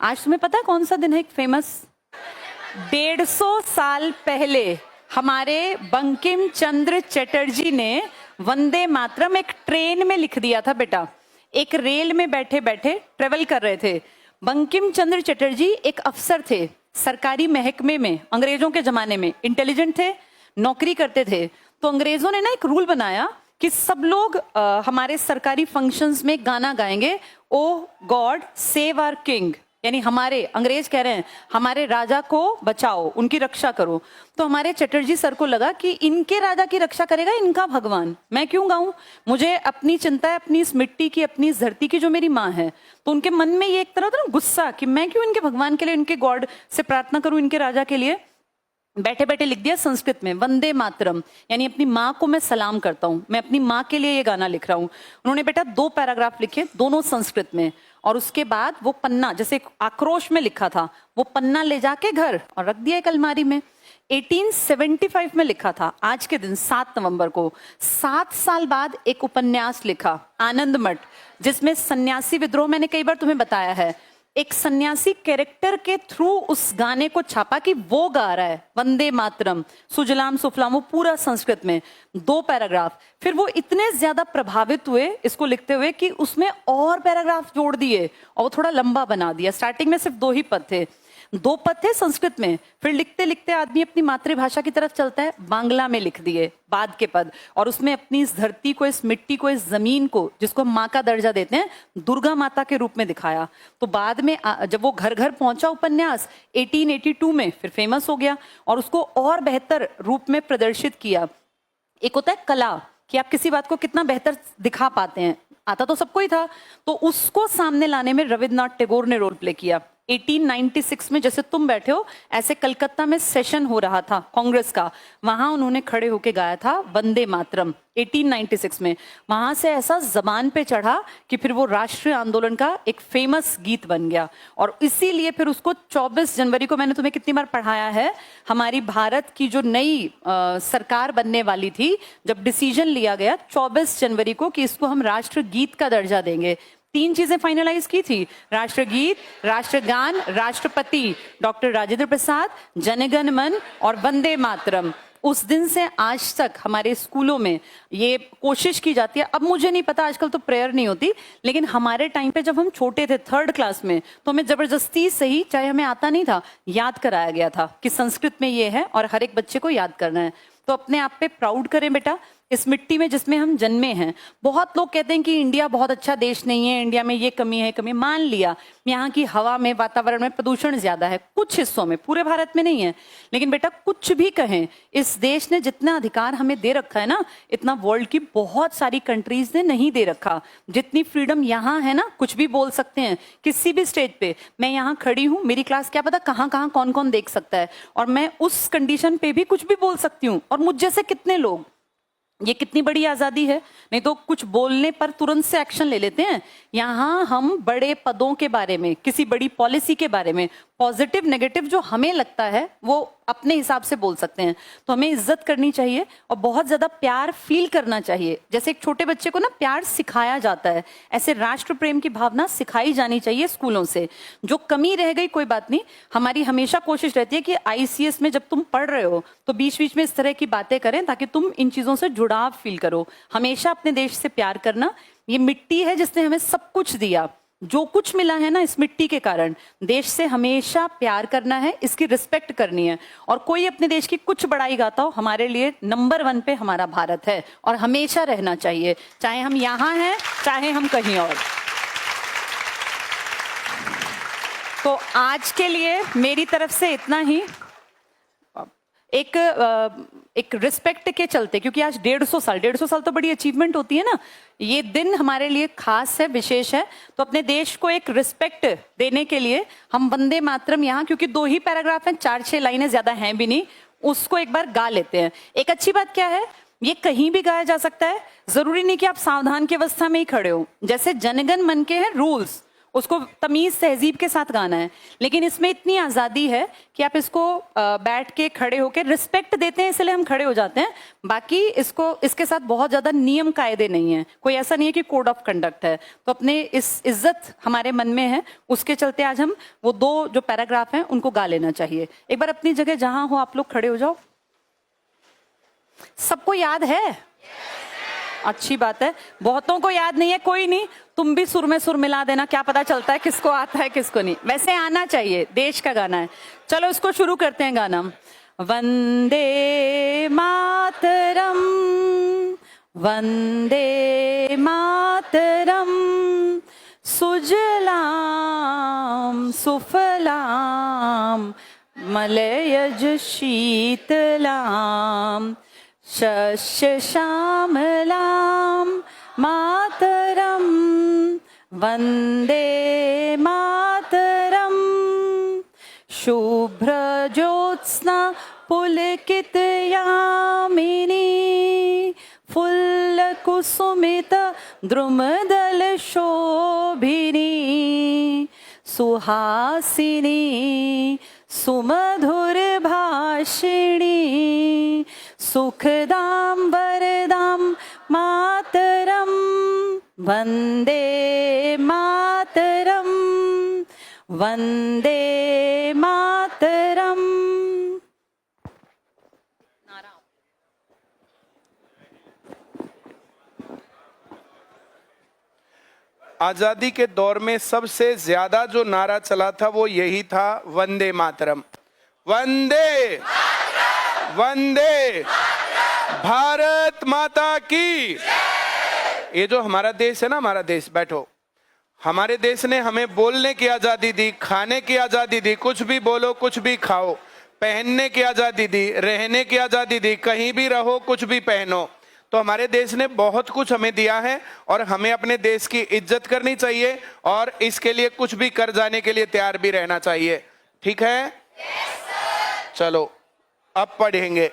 आज तुम्हें पता है कौन सा दिन है एक फेमस? 150 साल पहले हमारे बंकिम चंद्र चटर्जी ने वंदे मातरम एक ट्रेन में लिख दिया था बेटा। एक रेल में बैठे बैठे ट्रेवल कर रहे थे। बंकिम चंद्र चटर्जी एक अफसर थे सरकारी महकमे में, अंग्रेजों के जमाने में, इंटेलिजेंट थे, नौकरी करते थे। तो अंग्रेजों ने ना एक रूल बनाया कि सब लोग हमारे सरकारी फंक्शंस में गाना गाएंगे, ओ गॉड सेव आवर किंग, यानी हमारे, अंग्रेज कह रहे हैं हमारे राजा को बचाओ, उनकी रक्षा करो। तो हमारे चटर्जी सर को लगा कि इनके राजा की रक्षा करेगा इनका भगवान, मैं क्यों गाऊं, मुझे अपनी चिंता है अपनी इस मिट्टी की, अपनी इस धरती की जो मेरी माँ है। तो उनके मन में ये एक तरह था ना गुस्सा कि मैं क्यों इनके भगवान के लिए, इनके गॉड से प्रार्थना करूं, इनके राजा के लिए। बैठे बैठे लिख दिया संस्कृत में वंदे मातरम, यानी अपनी माँ को मैं सलाम करता हूँ, मैं अपनी माँ के लिए ये गाना लिख रहा हूँ। उन्होंने बेटा 2 पैराग्राफ लिखे, दोनों संस्कृत में, और उसके बाद वो पन्ना, जैसे आक्रोश में लिखा था, वो पन्ना ले जाके घर और रख दिया एक अलमारी में। 1875 में लिखा था, आज के दिन 7 नवंबर को। 7 साल बाद एक उपन्यास लिखा आनंद मठ, जिसमें सन्यासी विद्रोह, मैंने कई बार तुम्हें बताया है, एक सन्यासी कैरेक्टर के थ्रू उस गाने को छापा कि वो गा रहा है वंदे मातरम, सुजलाम सुफलाम, वो पूरा संस्कृत में 2 पैराग्राफ। फिर वो इतने ज्यादा प्रभावित हुए इसको लिखते हुए कि उसमें और पैराग्राफ जोड़ दिए और वो थोड़ा लंबा बना दिया। स्टार्टिंग में सिर्फ 2 ही पद थे, 2 पद थे संस्कृत में। फिर लिखते लिखते आदमी अपनी मातृभाषा की तरफ चलता है, बांग्ला में लिख दिए बाद के पद, और उसमें अपनी इस धरती को, इस मिट्टी को, इस जमीन को, जिसको हम माँ का दर्जा देते हैं, दुर्गा माता के रूप में दिखाया। तो बाद में जब वो घर घर पहुंचा उपन्यास 1882 में, फिर फेमस हो गया और उसको और बेहतर रूप में प्रदर्शित किया। एक होता है कला, कि आप किसी बात को कितना बेहतर दिखा पाते हैं, आता तो सबको ही था, तो उसको सामने लाने में रविन्द्रनाथ टैगोर ने रोल प्ले किया। 1896 में, जैसे तुम बैठे हो, ऐसे कलकत्ता में सेशन हो रहा था कांग्रेस का, वहां उन्होंने खड़े होके गाया था वंदे मातरम 1896 में। वहां से ऐसा जबान पे चढ़ा कि फिर वो राष्ट्रीय आंदोलन का एक फेमस गीत बन गया। और इसीलिए फिर उसको 24 जनवरी को, मैंने तुम्हें कितनी बार पढ़ाया है, हमारी भारत की जो नई सरकार बनने वाली थी, जब डिसीजन लिया गया 24 जनवरी को कि इसको हम राष्ट्रगीत का दर्जा देंगे, 3 चीजें फाइनलाइज की थी, राष्ट्रगीत, राष्ट्रगान, राष्ट्रपति डॉक्टर राजेंद्र प्रसाद, जनगण मन और वंदे मातरम। उस दिन से आज तक हमारे स्कूलों में ये कोशिश की जाती है। अब मुझे नहीं पता, आजकल तो प्रेयर नहीं होती, लेकिन हमारे टाइम पे जब हम छोटे थे 3rd क्लास में, तो हमें जबरदस्ती सही, चाहे हमें आता नहीं था, याद कराया गया था कि संस्कृत में ये है और हर एक बच्चे को याद करना है। तो अपने आप पे प्राउड करें बेटा, इस मिट्टी में जिसमें हम जन्मे हैं। बहुत लोग कहते हैं कि इंडिया बहुत अच्छा देश नहीं है, इंडिया में ये कमी है, कमी, मान लिया, यहाँ की हवा में, वातावरण में प्रदूषण ज्यादा है कुछ हिस्सों में, पूरे भारत में नहीं है, लेकिन बेटा कुछ भी कहें, इस देश ने जितना अधिकार हमें दे रखा है ना, इतना वर्ल्ड की बहुत सारी कंट्रीज ने नहीं दे रखा। जितनी फ्रीडम यहाँ है ना, कुछ भी बोल सकते हैं किसी भी स्टेज पे। मैं यहाँ खड़ी हूँ, मेरी क्लास क्या पता कहाँ कहाँ कौन कौन देख सकता है, और मैं उस कंडीशन पे भी कुछ भी बोल सकती हूँ, और मुझ जैसे कितने लोग। ये कितनी बड़ी आजादी है, नहीं तो कुछ बोलने पर तुरंत से एक्शन ले लेते हैं। यहाँ हम बड़े पदों के बारे में, किसी बड़ी पॉलिसी के बारे में, पॉजिटिव नेगेटिव जो हमें लगता है वो अपने हिसाब से बोल सकते हैं। तो हमें इज्जत करनी चाहिए और बहुत ज्यादा प्यार फील करना चाहिए। जैसे एक छोटे बच्चे को ना प्यार सिखाया जाता है, ऐसे राष्ट्र प्रेम की भावना सिखाई जानी चाहिए स्कूलों से। जो कमी रह गई कोई बात नहीं, हमारी हमेशा कोशिश रहती है कि ICS में जब तुम पढ़ रहे हो तो बीच बीच में इस तरह की बातें करें ताकि तुम इन चीजों से जुड़ाव फील करो। हमेशा अपने देश से प्यार करना, ये मिट्टी है जिसने हमें सब कुछ दिया, जो कुछ मिला है ना इस मिट्टी के कारण, देश से हमेशा प्यार करना है, इसकी रिस्पेक्ट करनी है। और कोई अपने देश की कुछ बड़ाई गाता हो, हमारे लिए नंबर 1 पे हमारा भारत है और हमेशा रहना चाहिए, चाहे हम यहाँ हैं चाहे हम कहीं और। तो आज के लिए मेरी तरफ से इतना ही। एक रिस्पेक्ट के चलते, क्योंकि आज 150 साल तो बड़ी अचीवमेंट होती है ना, ये दिन हमारे लिए खास है, विशेष है। तो अपने देश को एक रिस्पेक्ट देने के लिए हम वंदे मातरम यहाँ, क्योंकि 2 ही पैराग्राफ हैं, 4-6 लाइनें, ज्यादा हैं भी नहीं, उसको एक बार गा लेते हैं। एक अच्छी बात क्या है, ये कहीं भी गाया जा सकता है, जरूरी नहीं कि आप सावधान की अवस्था में ही खड़े हो। जैसे जनगण मन के हैं रूल्स, उसको तमीज तहजीब के साथ गाना है। लेकिन इसमें इतनी आज़ादी है कि आप इसको बैठ के खड़े होकर रिस्पेक्ट देते हैं, इसलिए हम खड़े हो जाते हैं। बाकी इसके साथ बहुत ज़्यादा नियम कायदे नहीं है, कोई ऐसा नहीं है कि कोड ऑफ कंडक्ट है। तो अपने इस इज्जत हमारे मन में है, उसके चलते आज हम वो 2 जो पैराग्राफ हैं उनको गा लेना चाहिए। एक बार अपनी जगह जहां हो आप लोग खड़े हो जाओ। सबको याद है? अच्छी बात है। बहुतों को याद नहीं है, कोई नहीं, तुम भी सुर में सुर मिला देना, क्या पता चलता है किसको आता है किसको नहीं। वैसे आना चाहिए, देश का गाना है। चलो इसको शुरू करते हैं गाना। वंदे मातरम, वंदे मातरम, सुजलाम सुफलाम मलयज शीतलाम शस्य श्यामलां मातरं, वन्दे मातरं। शुभ्रज्योत्स्ना पुलकितयामिनी, फुल्लकुसुमित द्रुमदलशोभिनी, सुहासिनी सुमधुरभाषिणी, सुखदां वरदां मातरं, वन्दे मातरं, वन्दे मातरं। आजादी के दौर में सबसे ज्यादा जो नारा चला था वो यही था, वंदे मातरम। वंदे वंदे भारत माता की। ये जो हमारा देश है ना, हमारा देश, बैठो, हमारे देश ने हमें बोलने की आजादी दी, खाने की आजादी दी, कुछ भी बोलो कुछ भी खाओ, पहनने की आजादी दी, रहने की आजादी दी, कहीं भी रहो कुछ भी पहनो। तो हमारे देश ने बहुत कुछ हमें दिया है और हमें अपने देश की इज्जत करनी चाहिए और इसके लिए कुछ भी कर जाने के लिए तैयार भी रहना चाहिए। ठीक है? yes, चलो अब पढ़ेंगे।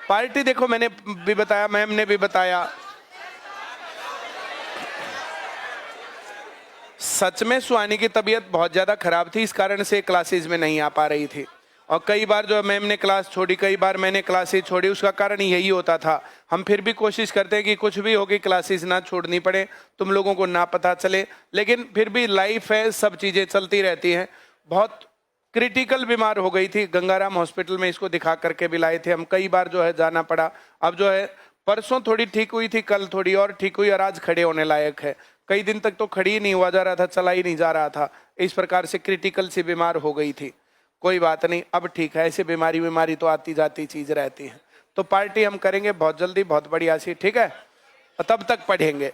पार्टी देखो, मैंने भी बताया, मैम ने भी बताया। सच में सुहानी की तबीयत बहुत ज़्यादा खराब थी, इस कारण से क्लासेज में नहीं आ पा रही थी और कई बार जो मैम ने क्लास छोड़ी, कई बार मैंने क्लासेज छोड़ी, उसका कारण यही होता था। हम फिर भी कोशिश करते हैं कि कुछ भी होगी क्लासेज ना छोड़नी पड़े, तुम लोगों को ना पता चले, लेकिन फिर भी लाइफ है, सब चीज़ें चलती रहती हैं। बहुत क्रिटिकल बीमार हो गई थी, गंगाराम हॉस्पिटल में इसको दिखा करके भी लाए थे हम, कई बार जो है जाना पड़ा। अब जो है परसों थोड़ी ठीक हुई थी, कल थोड़ी और ठीक हुई और आज खड़े होने लायक है। कई दिन तक तो खड़ी ही नहीं हुआ जा रहा था, चला ही नहीं जा रहा था, इस प्रकार से क्रिटिकल सी बीमार हो गई थी। कोई बात नहीं, अब ठीक है। ऐसे बीमारी तो आती जाती चीज रहती है। तो पार्टी हम करेंगे बहुत जल्दी, बहुत बढ़िया सी, ठीक है? तब तक पढ़ेंगे।